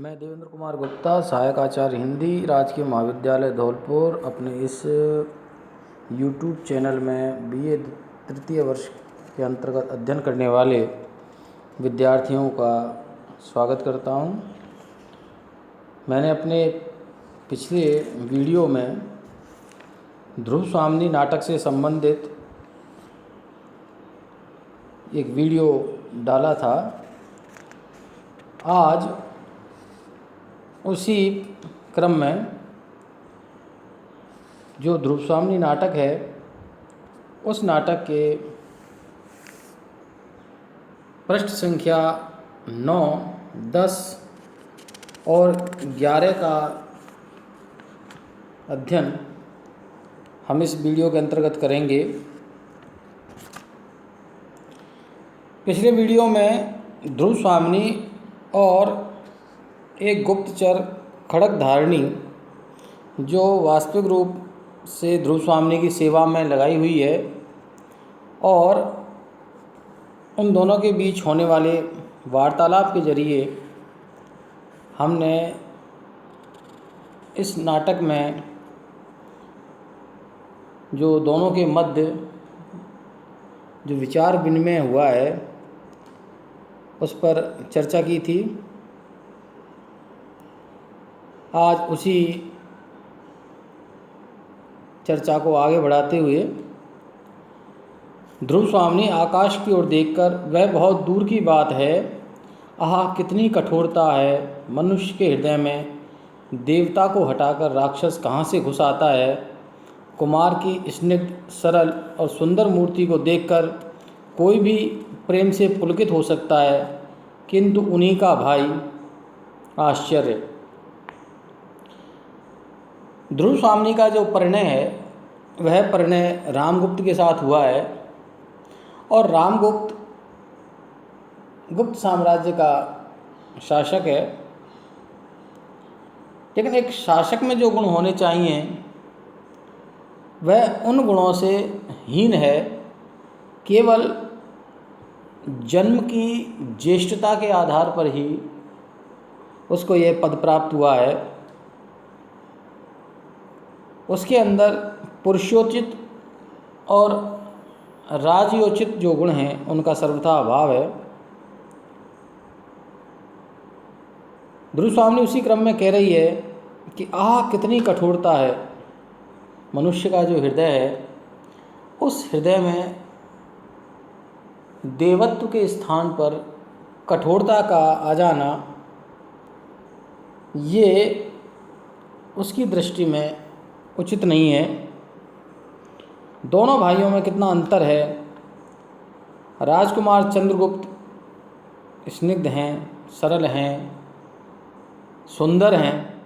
मैं देवेंद्र कुमार गुप्ता, सहायक आचार्य हिंदी, राजकीय महाविद्यालय धौलपुर, अपने इस यूट्यूब चैनल में बीए तृतीय वर्ष के अंतर्गत अध्ययन करने वाले विद्यार्थियों का स्वागत करता हूं। मैंने अपने पिछले वीडियो में ध्रुव स्वामिनी नाटक से संबंधित एक वीडियो डाला था। आज उसी क्रम में जो ध्रुव स्वामिनी नाटक है, उस नाटक के पृष्ठ संख्या 9, 10 और 11 का अध्ययन हम इस वीडियो के अंतर्गत करेंगे। पिछले वीडियो में ध्रुव स्वामिनी और एक गुप्तचर खड़गधारणी जो वास्तविक रूप से ध्रुव स्वामिनी की सेवा में लगाई हुई है, और उन दोनों के बीच होने वाले वार्तालाप के जरिए हमने इस नाटक में जो दोनों के मध्य जो विचार विनिमय हुआ है उस पर चर्चा की थी। आज उसी चर्चा को आगे बढ़ाते हुए ध्रुव स्वामिनी आकाश की ओर देखकर, वह बहुत दूर की बात है, आह कितनी कठोरता है, मनुष्य के हृदय में देवता को हटाकर राक्षस कहाँ से घुस आता है। कुमार की स्निग्ध, सरल और सुंदर मूर्ति को देखकर कोई भी प्रेम से पुलकित हो सकता है, किंतु उन्हीं का भाई आश्चर्य। ध्रुव स्वामिनी का जो परिणय है, वह परिणय रामगुप्त के साथ हुआ है, और रामगुप्त गुप्त साम्राज्य का शासक है। लेकिन एक शासक में जो गुण होने चाहिए वह उन गुणों से हीन है। केवल जन्म की ज्येष्ठता के आधार पर ही उसको यह पद प्राप्त हुआ है। उसके अंदर पुरुषोचित और राजयोचित जो गुण हैं उनका सर्वथा अभाव है। ध्रुव स्वामिनी उसी क्रम में कह रही है कि आह कितनी कठोरता है, मनुष्य का जो हृदय है, उस हृदय में देवत्व के स्थान पर कठोरता का आ जाना, ये उसकी दृष्टि में उचित नहीं है। दोनों भाइयों में कितना अंतर है। राजकुमार चंद्रगुप्त स्निग्ध हैं, सरल हैं, सुंदर हैं,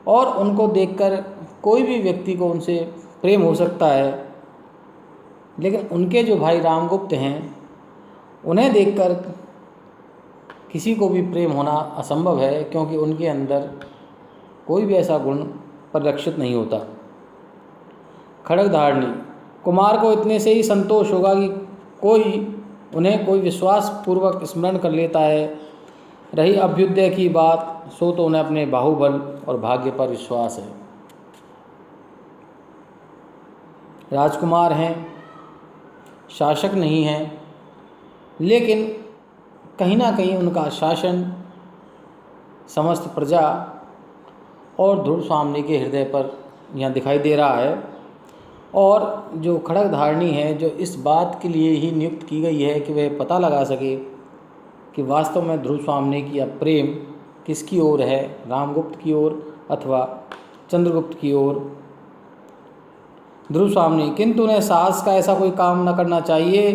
और उनको देखकर कोई भी व्यक्ति को उनसे प्रेम हो सकता है। लेकिन उनके जो भाई रामगुप्त हैं, उन्हें देखकर किसी को भी प्रेम होना असंभव है, क्योंकि उनके अंदर कोई भी ऐसा गुण परिलक्षित नहीं होता। खड़गधारणी, कुमार को इतने से ही संतोष होगा कि उन्हें कोई विश्वास पूर्वक स्मरण कर लेता है। रही अभ्युदय की बात, सो तो उन्हें अपने बाहुबल और भाग्य पर विश्वास है। राजकुमार हैं, शासक नहीं हैं, लेकिन कहीं ना कहीं उनका शासन समस्त प्रजा और ध्रुव स्वामिनी के हृदय पर यहाँ दिखाई दे रहा है। और जो खड़गधारणी है, जो इस बात के लिए ही नियुक्त की गई है कि वह पता लगा सके कि वास्तव में ध्रुव स्वामिनी की अब प्रेम किसकी ओर है, रामगुप्त की ओर अथवा चंद्रगुप्त की ओर। ध्रुव स्वामिनी, किंतु उन्हें साहस का ऐसा कोई काम न करना चाहिए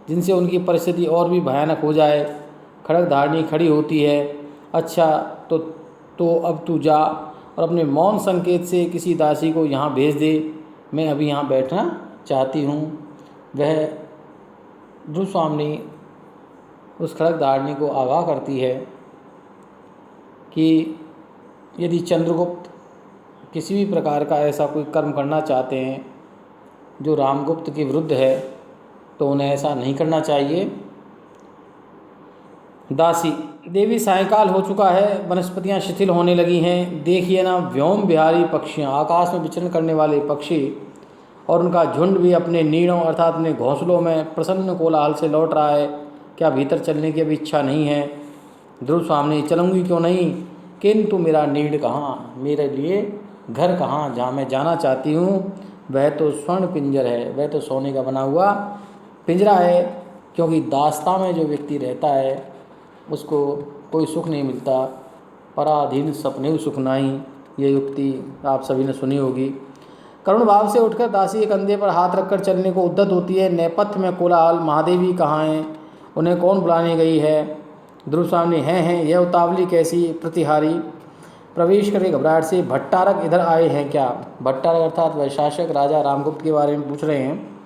जिनसे उनकी परिस्थिति और भी भयानक हो जाए। खड़गधारणी खड़ी होती है। अच्छा, तो अब तू जा और अपने मौन संकेत से किसी दासी को यहाँ भेज दे, मैं अभी यहाँ बैठना चाहती हूँ। वह ध्रुव स्वामिनी उस खड़गधारणी को आगाह करती है कि यदि चंद्रगुप्त किसी भी प्रकार का ऐसा कोई कर्म करना चाहते हैं जो रामगुप्त के विरुद्ध है, तो उन्हें ऐसा नहीं करना चाहिए। दासी। देवी सायंकाल हो चुका है, वनस्पतियां शिथिल होने लगी हैं। देखिए ना, व्योम विहारी पक्षियां, आकाश में विचरण करने वाले पक्षी और उनका झुंड भी अपने नीड़ों अर्थात अपने घोंसलों में प्रसन्न कोलाहल से लौट रहा है। क्या भीतर चलने की अभी इच्छा नहीं है? ध्रुव स्वामी, चलूँगी क्यों नहीं, किंतु मेरा नीड़ कहाँ, मेरे लिए घर कहाँ जहाँ मैं जाना चाहती हूँ? वह तो स्वर्ण पिंजर है, वह तो सोने का बना हुआ पिंजरा है। क्योंकि दास्ता में जो व्यक्ति रहता है उसको कोई सुख नहीं मिलता। पराधीन सपने सुख नाही, ये युक्ति आप सभी ने सुनी होगी। करुण भाव से उठकर दासी के कंधे पर हाथ रखकर चलने को उद्यत होती है। नेपथ्य में कोलाहल, महादेवी कहाँ हैं, उन्हें कौन बुलाने गई है? ध्रुव सामने हैं, यह उतावली कैसी प्रतिहारी? प्रवेश करे घबराहट से, भट्टारक इधर आए हैं क्या? भट्टारक अर्थात वह शासक राजा रामगुप्त के बारे में पूछ रहे हैं।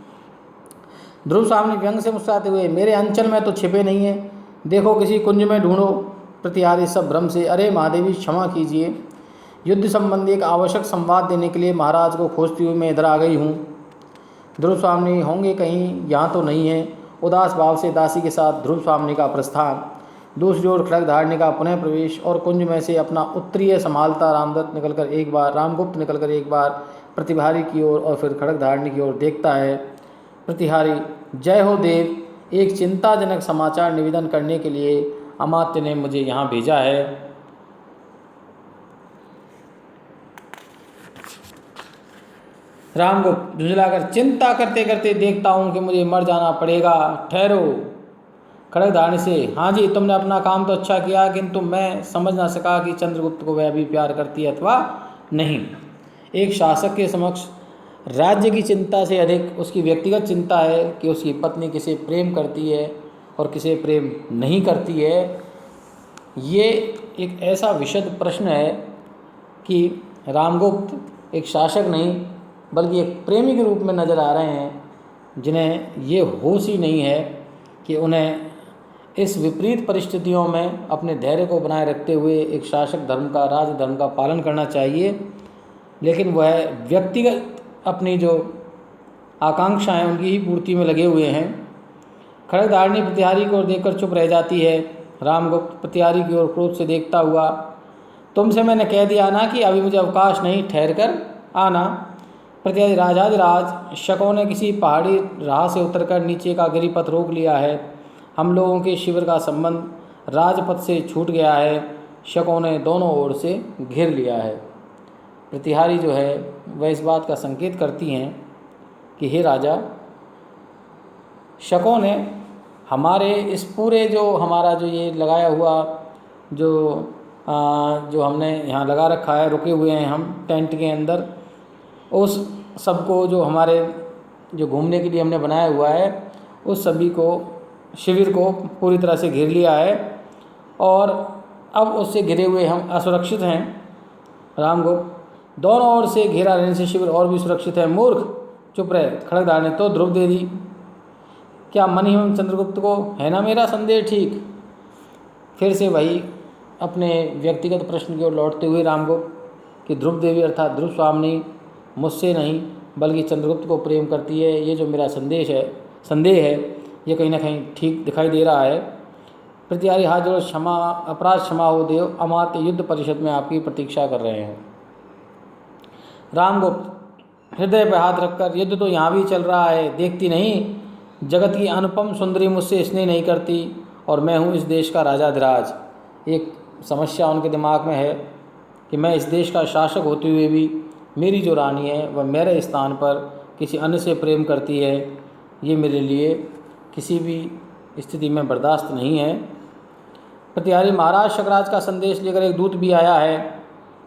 ध्रुव सामने व्यंग से मुस्कुराते हुए, मेरे अंचल में तो छिपे नहीं है, देखो किसी कुंज में ढूंढो। प्रतिहारी सब भ्रम से, अरे महादेवी क्षमा कीजिए, युद्ध संबंधी एक आवश्यक संवाद देने के लिए महाराज को खोजती हुई मैं इधर आ गई हूँ। ध्रुव स्वामी होंगे कहीं, यहाँ तो नहीं है। उदास भाव से दासी के साथ ध्रुव स्वामी का प्रस्थान। दूसरी ओर खड़ग धारणी का पुनः प्रवेश और कुंज में से अपना उत्तरीय संभालता रामगुप्त निकलकर एक बार प्रतिहारी की ओर और फिर खड़ग धारणी की ओर देखता है। प्रतिहारी, जय हो देव, एक चिंताजनक समाचार निवेदन करने के लिए अमात्य ने मुझे यहाँ भेजा है। रामगुप्त झुंझलाकर, चिंता करते करते देखता हूँ कि मुझे मर जाना पड़ेगा, ठहरो। खड़ग धारणी से, हाँ जी, तुमने अपना काम तो अच्छा किया, किंतु मैं समझ ना सका कि चंद्रगुप्त को वह भी प्यार करती है अथवा नहीं। एक शासक के समक्ष राज्य की चिंता से अधिक उसकी व्यक्तिगत चिंता है कि उसकी पत्नी किसे प्रेम करती है और किसे प्रेम नहीं करती है। ये एक ऐसा विशद प्रश्न है कि रामगुप्त एक शासक नहीं बल्कि एक प्रेमी के रूप में नज़र आ रहे हैं, जिन्हें ये होश ही नहीं है कि उन्हें इस विपरीत परिस्थितियों में अपने धैर्य को बनाए रखते हुए एक शासक धर्म का, राज धर्म का पालन करना चाहिए। लेकिन वह व्यक्तिगत अपनी जो आकांक्षाएं उनकी ही पूर्ति में लगे हुए हैं। खड़ग धारणी प्रतिहारी की ओर देखकर चुप रह जाती है। रामगुप्त प्रतिहारी की ओर क्रोध से देखता हुआ, तुमसे मैंने कह दिया ना कि अभी मुझे अवकाश नहीं, ठहर कर आना। प्रतिहारी, राजाधिराज, शकों ने किसी पहाड़ी राह से उतरकर नीचे का गिरिपथ रोक लिया है। हम लोगों के शिविर का संबंध राजपथ से छूट गया है। शकों ने दोनों ओर से घेर लिया है। प्रतिहारी जो है वह इस बात का संकेत करती हैं कि हे राजा, शकों ने हमारे इस पूरे जो हमारा जो ये लगाया हुआ जो हमने यहाँ लगा रखा है, रुके हुए हैं हम टेंट के अंदर, उस सबको जो हमारे जो घूमने के लिए हमने बनाया हुआ है उस सभी को, शिविर को पूरी तरह से घेर लिया है और अब उससे घिरे हुए हम असुरक्षित हैं। रामगुप्त, दोनों ओर से घेरा रहने से शिविर और भी सुरक्षित है। मूर्ख, चुप रहे। खड़ग धारणी, तो ध्रुव दे दी, क्या मन ही हम चंद्रगुप्त को है ना मेरा संदेह ठीक? फिर से वही अपने व्यक्तिगत प्रश्न की ओर लौटते हुए रामगुप्त कि ध्रुव देवी अर्थात ध्रुव स्वामिनी मुझसे नहीं बल्कि चंद्रगुप्त को प्रेम करती है, ये जो मेरा संदेह है ये कहीं ना कहीं ठीक दिखाई दे रहा है। प्रतिहारी, हाथ जोड़ो, क्षमा, अपराध क्षमा हो देव, अमात्य युद्ध परिषद में आपकी प्रतीक्षा कर रहे हैं। रामगुप्त हृदय पर हाथ रखकर, युद्ध तो यहाँ भी चल रहा है, देखती नहीं जगत की अनुपम सुंदरी मुझसे स्नेह नहीं करती और मैं हूँ इस देश का राजाधिराज। एक समस्या उनके दिमाग में है कि मैं इस देश का शासक होते हुए भी मेरी जो रानी है वह मेरे स्थान पर किसी अन्य से प्रेम करती है, ये मेरे लिए किसी भी स्थिति में बर्दाश्त नहीं है। प्रतिहारी, महाराज शकराज का संदेश लेकर एक दूत भी आया है।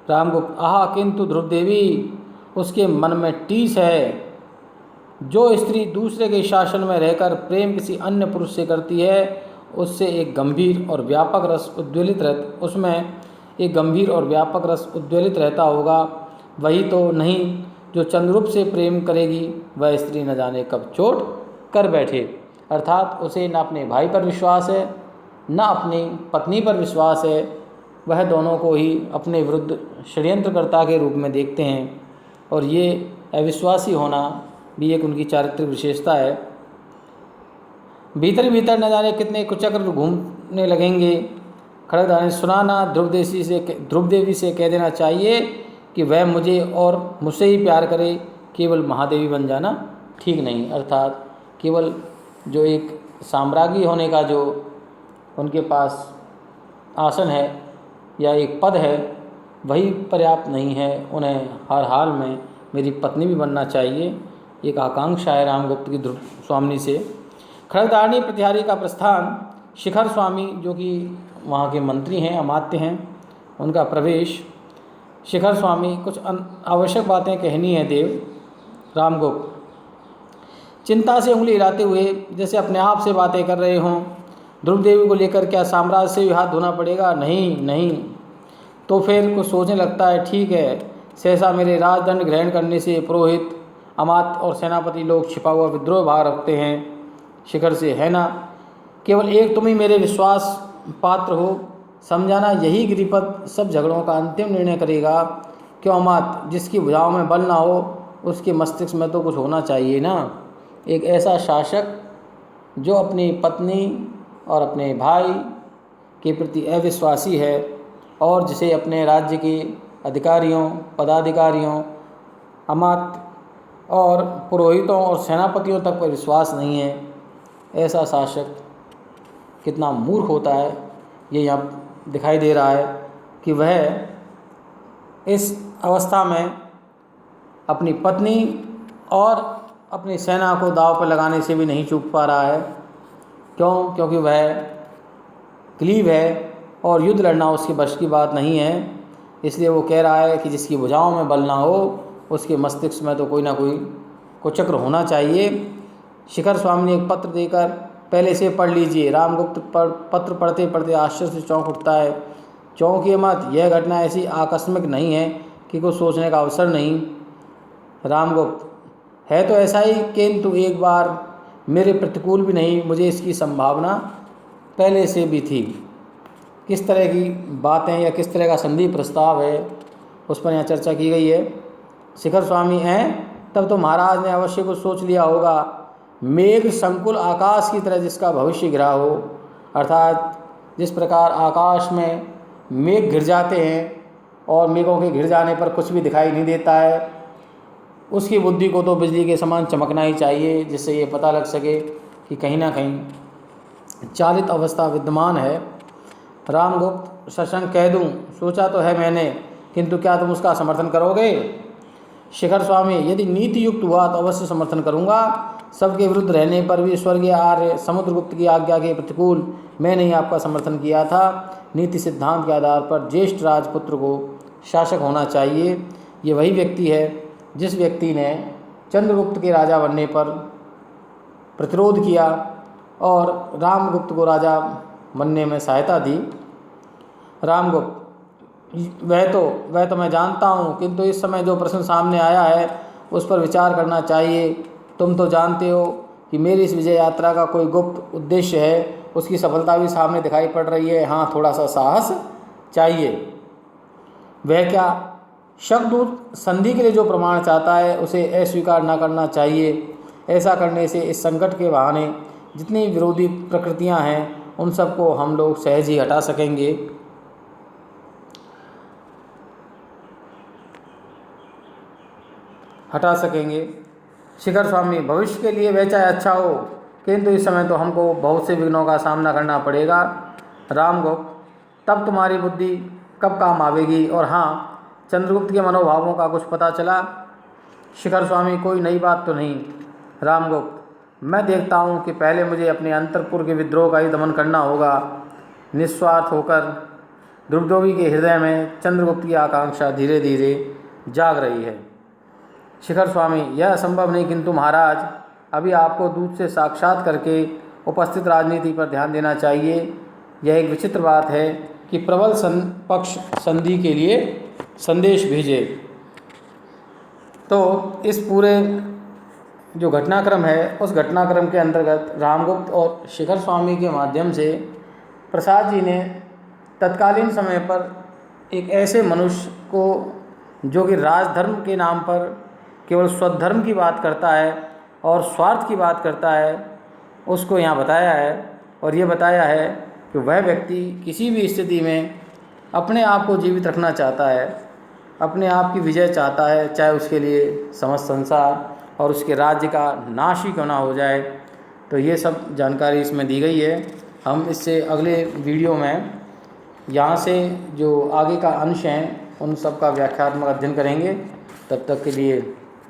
रामगुप्त, आहा, किंतु ध्रुव देवी, उसके मन में टीस है। जो स्त्री दूसरे के शासन में रहकर प्रेम किसी अन्य पुरुष से करती है उससे एक गंभीर और व्यापक रस उद्वेलित रहता होगा। वही तो नहीं जो चंद्रगुप्त से प्रेम करेगी वह स्त्री न जाने कब चोट कर बैठे। अर्थात उसे न अपने भाई पर विश्वास है न अपनी पत्नी पर विश्वास है, वह दोनों को ही अपने विरुद्ध षड्यंत्रकर्ता के रूप में देखते हैं और ये अविश्वासी होना भी एक उनकी चारित्रिक विशेषता है। भीतर ही भीतर न जाने कितने कुचक्र घूमने लगेंगे। खड़गधारी ने सुना ना, ध्रुव देवी से कह देना चाहिए कि वह मुझे और मुझसे ही प्यार करे, केवल महादेवी बन जाना ठीक नहीं। अर्थात केवल जो एक साम्राज्ञी होने का जो उनके पास आसन है या एक पद है वही पर्याप्त नहीं है, उन्हें हर हाल में मेरी पत्नी भी बनना चाहिए। एक आकांक्षा है रामगुप्त की ध्रुव स्वामी से। खड़गधारणी प्रतिहारी का प्रस्थान, शिखर स्वामी जो कि वहाँ के मंत्री हैं, अमात्य हैं, उनका प्रवेश। शिखर स्वामी कुछ आवश्यक बातें कहनी है देव। रामगुप्त चिंता से उंगली हिलाते हुए जैसे अपने आप से बातें कर रहे हों। ध्रुव देवी को लेकर क्या साम्राज्य से भी हाथ धोना पड़ेगा? नहीं नहीं। तो फिर कुछ सोचने लगता है, ठीक है, सहसा मेरे राजदंड ग्रहण करने से पुरोहित, अमात्य और सेनापति लोग छिपा हुआ विद्रोह भाग रखते हैं शिखर से, है ना? केवल एक तुम ही मेरे विश्वास पात्र हो। समझाना यही गिरिपद सब झगड़ों का अंतिम निर्णय करेगा। क्यों अमात्य? जिसकी भुजाओं में बल ना हो उसके मस्तिष्क में तो कुछ होना चाहिए ना। एक ऐसा शासक जो अपनी पत्नी और अपने भाई के प्रति अविश्वासी है और जिसे अपने राज्य के अधिकारियों, पदाधिकारियों, अमात्य और पुरोहितों और सेनापतियों तक पर विश्वास नहीं है, ऐसा शासक कितना मूर्ख होता है, ये यहाँ दिखाई दे रहा है कि वह इस अवस्था में अपनी पत्नी और अपनी सेना को दांव पर लगाने से भी नहीं चूक पा रहा है। क्यों? क्योंकि वह क्लीव है और युद्ध लड़ना उसके बश की बात नहीं है। इसलिए वो कह रहा है कि जिसकी भुजाओं में बल ना हो उसके मस्तिष्क में तो कोई ना कोई कुचक्र होना चाहिए। शिखर स्वामी ने एक पत्र देकर, पहले से पढ़ लीजिए। रामगुप्त पत्र पढ़ते पढ़ते आश्चर्य से चौंक उठता है। चौंकिए मत, यह घटना ऐसी आकस्मिक नहीं है कि कुछ सोचने का अवसर नहीं। रामगुप्त है तो ऐसा ही, किंतु एक बार मेरे प्रतिकूल भी नहीं, मुझे इसकी संभावना पहले से भी थी। किस तरह की बातें या किस तरह का संधि प्रस्ताव है उस पर यहाँ चर्चा की गई है। शिखर स्वामी हैं तब तो महाराज ने अवश्य कुछ सोच लिया होगा। मेघ संकुल आकाश की तरह जिसका भविष्य घिरा हो, अर्थात जिस प्रकार आकाश में मेघ घिर जाते हैं और मेघों के घिर जाने पर कुछ भी दिखाई नहीं देता है, उसकी बुद्धि को तो बिजली के समान चमकना ही चाहिए, जिससे ये पता लग सके कि कहीं ना कहीं चालित अवस्था विद्यमान है। रामगुप्त सशंक कह दूं, सोचा तो है मैंने, किंतु क्या तुम उसका समर्थन करोगे? शिखर स्वामी, यदि नीति युक्त हुआ तो अवश्य समर्थन करूंगा। सबके विरुद्ध रहने पर भी स्वर्गीय आर्य समुद्रगुप्त की आज्ञा के प्रतिकूल मैंने ही आपका समर्थन किया था। नीति सिद्धांत के आधार पर ज्येष्ठ राजपुत्र को शासक होना चाहिए। ये वही व्यक्ति है जिस व्यक्ति ने चंद्रगुप्त के राजा बनने पर प्रतिरोध किया और रामगुप्त को राजा बनने में सहायता दी। रामगुप्त, वह तो मैं जानता हूँ, किंतु इस समय जो प्रश्न सामने आया है उस पर विचार करना चाहिए। तुम तो जानते हो कि मेरी इस विजय यात्रा का कोई गुप्त उद्देश्य है, उसकी सफलता भी सामने दिखाई पड़ रही है। हाँ, थोड़ा सा साहस चाहिए। वह क्या? शक्दूत संधि के लिए जो प्रमाण चाहता है उसे अस्वीकार न करना चाहिए। ऐसा करने से इस संकट के बहाने जितनी विरोधी प्रकृतियां हैं उन सबको हम लोग सहज ही हटा सकेंगे। शिखर स्वामी, भविष्य के लिए वह चाहे अच्छा हो, किंतु इस समय तो हमको बहुत से विघ्नों का सामना करना पड़ेगा। रामगुप्त, तब तुम्हारी बुद्धि कब काम आवेगी? और हाँ, चंद्रगुप्त के मनोभावों का कुछ पता चला? शिखर स्वामी, कोई नई बात तो नहीं। रामगुप्त, मैं देखता हूँ कि पहले मुझे अपने अंतरपुर के विद्रोह का ही दमन करना होगा। निस्वार्थ होकर ध्रुवदेवी के हृदय में चंद्रगुप्त की आकांक्षा धीरे धीरे जाग रही है। शिखर स्वामी, यह असंभव नहीं, किंतु महाराज अभी आपको दूत से साक्षात करके उपस्थित राजनीति पर ध्यान देना चाहिए। यह एक विचित्र बात है कि प्रबल पक्ष संधि के लिए संदेश भेजे। तो इस पूरे जो घटनाक्रम है उस घटनाक्रम के अंतर्गत रामगुप्त और शिखर स्वामी के माध्यम से प्रसाद जी ने तत्कालीन समय पर एक ऐसे मनुष्य को जो कि राजधर्म के नाम पर केवल स्वधर्म की बात करता है और स्वार्थ की बात करता है, उसको यहाँ बताया है। और ये बताया है कि वह व्यक्ति किसी भी स्थिति में अपने आप को जीवित रखना चाहता है, अपने आप की विजय चाहता है, चाहे उसके लिए समस्त संसार और उसके राज्य का नाश ही क्यों ना हो जाए। तो ये सब जानकारी इसमें दी गई है। हम इससे अगले वीडियो में यहाँ से जो आगे का अंश हैं उन सब का व्याख्यात्मक अध्ययन करेंगे। तब तक के लिए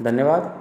धन्यवाद।